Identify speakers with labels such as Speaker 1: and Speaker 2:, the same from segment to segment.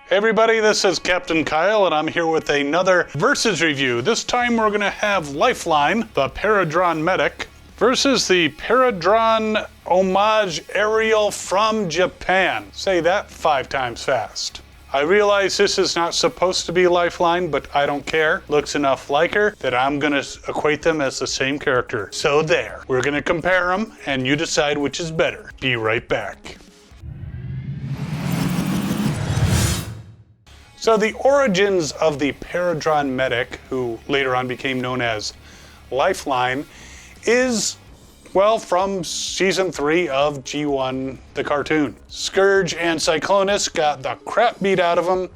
Speaker 1: Hey everybody, this is Captain Kyle and I'm here with another Versus review. This time we're going to have Lifeline, the Paradron Medic, versus the Paradron Homage Ariel from Japan. Say that 5 times fast. I realize this is not supposed to be Lifeline, but I don't care. Looks enough like her that I'm going to equate them as the same character. So there. We're going to compare them and you decide which is better. Be right back. So the origins of the Paradron Medic, who later on became known as Lifeline, is, well, from season 3 of G1, the cartoon. Scourge and Cyclonus got the crap beat out of them,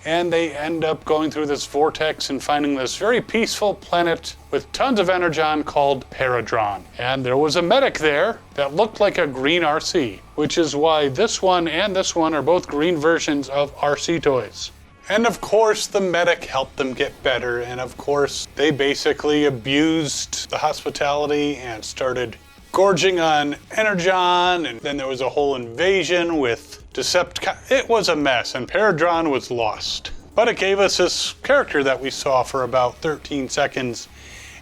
Speaker 1: and they end up going through this vortex and finding this very peaceful planet with tons of Energon called Paradron. And there was a medic there that looked like a green Arcee, which is why this one and this one are both green versions of Arcee toys. And of course, the medic helped them get better, and of course, they basically abused the hospitality and started gorging on Energon, and then there was a whole invasion with Decepticons. It was a mess, and Paradron was lost. But it gave us this character that we saw for about 13 seconds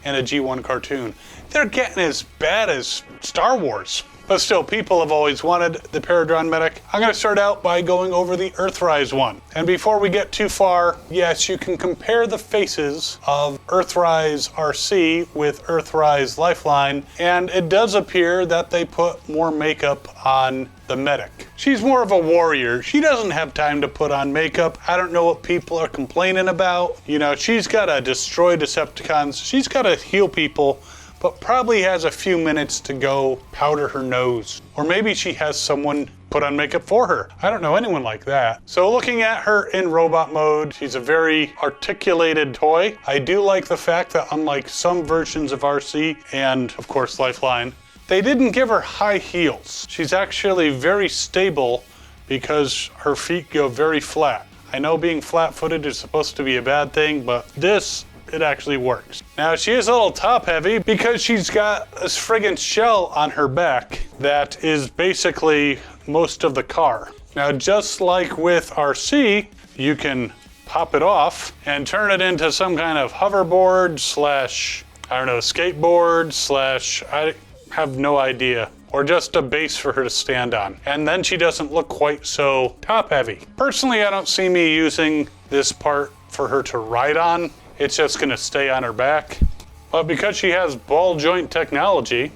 Speaker 1: in a G1 cartoon. They're getting as bad as Star Wars. But still, people have always wanted the Paradron Medic. I'm going to start out by going over the Earthrise one. And before we get too far, yes, you can compare the faces of Earthrise Arcee with Earthrise Lifeline, and it does appear that they put more makeup on the medic. She's more of a warrior. She doesn't have time to put on makeup. I don't know what people are complaining about. You know, she's got to destroy Decepticons. She's got to heal people, but probably has a few minutes to go powder her nose. Or maybe she has someone put on makeup for her. I don't know anyone like that. So looking at her in robot mode, she's a very articulated toy. I do like the fact that unlike some versions of Arcee and of course Lifeline, they didn't give her high heels. She's actually very stable because her feet go very flat. I know being flat-footed is supposed to be a bad thing, but it actually works. Now she is a little top heavy because she's got this friggin' shell on her back that is basically most of the car. Now just like with Arcee, you can pop it off and turn it into some kind of hoverboard slash, I don't know, skateboard slash, I have no idea. Or just a base for her to stand on. And then she doesn't look quite so top heavy. Personally, I don't see me using this part for her to ride on. It's just gonna stay on her back. But because she has ball joint technology,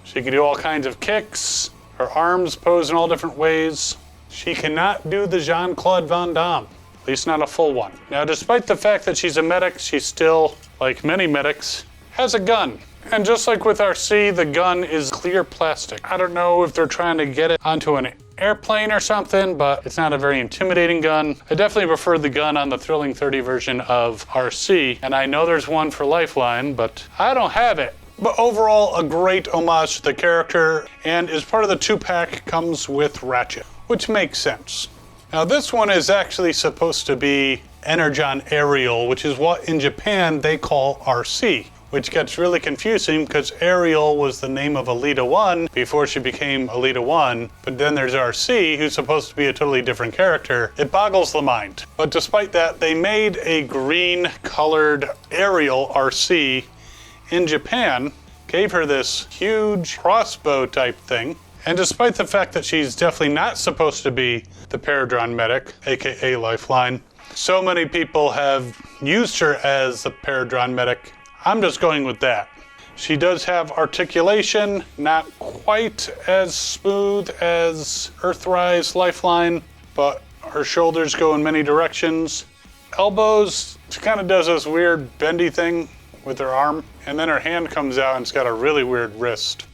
Speaker 1: she can do all kinds of kicks, her arms pose in all different ways. She cannot do the Jean-Claude Van Damme, at least not a full one. Now, despite the fact that she's a medic, she still, like many medics, has a gun. And just like with Arcee, the gun is clear plastic. I don't know if they're trying to get it onto an airplane or something, but it's not a very intimidating gun. I definitely prefer the gun on the Thrilling 30 version of Arcee, and I know there's one for Lifeline, but I don't have it. But overall, a great homage to the character, and as part of the 2-pack comes with Ratchet, which makes sense. Now this one is actually supposed to be Energon Ariel, which is what in Japan they call Arcee, which gets really confusing because Ariel was the name of Alita 1 before she became Alita 1, but then there's Arcee, who's supposed to be a totally different character. It boggles the mind. But despite that, they made a green-colored Ariel Arcee in Japan, gave her this huge crossbow type thing, and despite the fact that she's definitely not supposed to be the Paradron Medic, aka Lifeline, so many people have used her as the Paradron Medic, I'm just going with that. She does have articulation, not quite as smooth as Earthrise Lifeline, but her shoulders go in many directions. Elbows, she kind of does this weird bendy thing with her arm, and then her hand comes out and it's got a really weird wrist.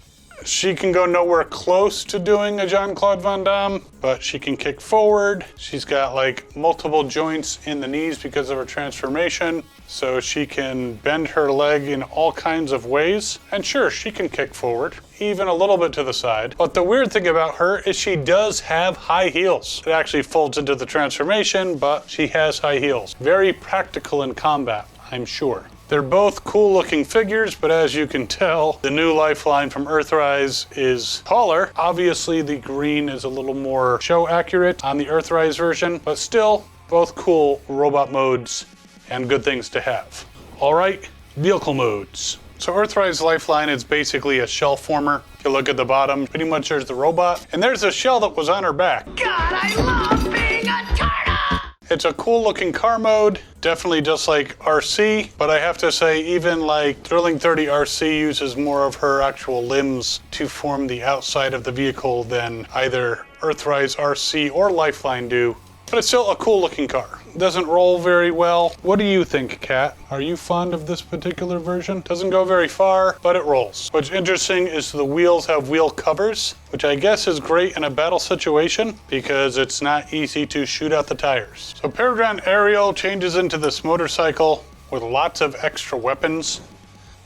Speaker 1: She can go nowhere close to doing a Jean-Claude Van Damme, but she can kick forward. She's got like multiple joints in the knees because of her transformation, so she can bend her leg in all kinds of ways. And sure, she can kick forward, even a little bit to the side. But the weird thing about her is she does have high heels. It actually folds into the transformation, but she has high heels. Very practical in combat, I'm sure. They're both cool looking figures, but as you can tell, the new Lifeline from Earthrise is taller. Obviously the green is a little more show accurate on the Earthrise version, but still Both cool robot modes and good things to have. All right, vehicle modes. So Earthrise Lifeline is basically a shell former. If you look at the bottom, pretty much there's the robot, and there's a shell that was on her back.
Speaker 2: God, I love being a turtle!
Speaker 1: It's a cool looking car mode, definitely just like Arcee, but I have to say even like Thrilling 30 Arcee uses more of her actual limbs to form the outside of the vehicle than either Earthrise Arcee or Lifeline do. But it's still a cool looking car. It doesn't roll very well. What do you think, Kat? Are you fond of this particular version? Doesn't go very far, but it rolls. What's interesting is the wheels have wheel covers, which I guess is great in a battle situation because it's not easy to shoot out the tires. So Paradron Ariel changes into this motorcycle with lots of extra weapons.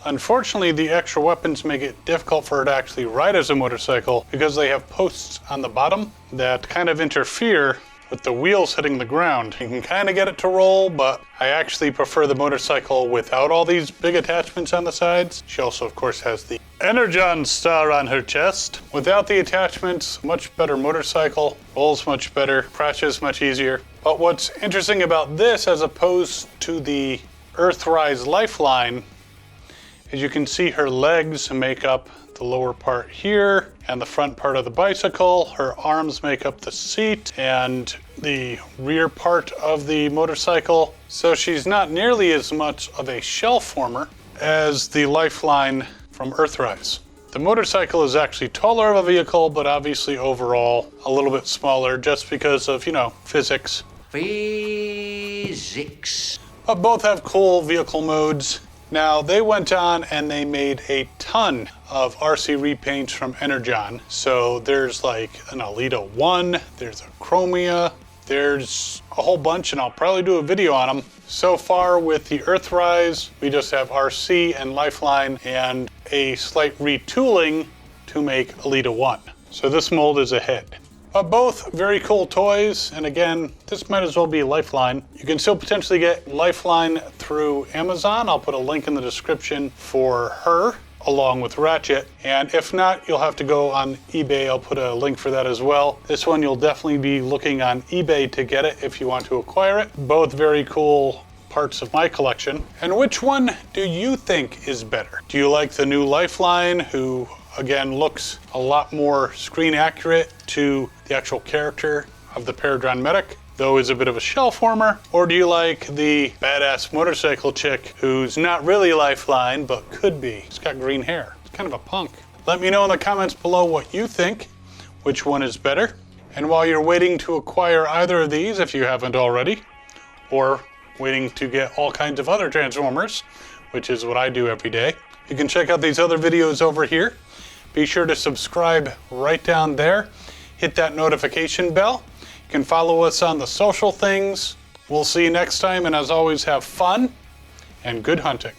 Speaker 1: Unfortunately, the extra weapons make it difficult for her to actually ride as a motorcycle because they have posts on the bottom that kind of interfere with the wheels hitting the ground. You can kind of get it to roll, but I actually prefer the motorcycle without all these big attachments on the sides. She also, of course, has the Energon star on her chest. Without the attachments, much better motorcycle, rolls much better, crashes much easier. But what's interesting about this as opposed to the Earthrise Lifeline is you can see her legs make up the lower part here and the front part of the bicycle. Her arms make up the seat and the rear part of the motorcycle. So she's not nearly as much of a shell former as the Lifeline from Earthrise. The motorcycle is actually taller of a vehicle, but obviously overall a little bit smaller just because of, physics.
Speaker 2: Physics.
Speaker 1: But both have cool vehicle modes. Now, they went on and they made a ton of Arcee repaints from Energon. So there's like an Alita 1, there's a Chromia, there's a whole bunch, and I'll probably do a video on them. So far with the Earthrise, we just have Arcee and Lifeline and a slight retooling to make Alita 1. So this mold is ahead. But both very cool toys, and again, this might as well be Lifeline. You can still potentially get Lifeline through Amazon. I'll put a link in the description for her, along with Ratchet. And if not, you'll have to go on eBay. I'll put a link for that as well. This one you'll definitely be looking on eBay to get it if you want to acquire it. Both very cool parts of my collection. And which one do you think is better? Do you like the new Lifeline, who again looks a lot more screen accurate to the actual character of the Paradron Medic, though is a bit of a shell former? Or do you like the badass motorcycle chick who's not really Lifeline but could be? She's got green hair. It's kind of a punk. Let me know in the comments below what you think, which one is better. And while you're waiting to acquire either of these, if you haven't already, or waiting to get all kinds of other Transformers, which is what I do every day, you can check out these other videos over here. Be sure to subscribe right down there. Hit that notification bell. You can follow us on the social things. We'll see you next time, and as always, have fun and good hunting.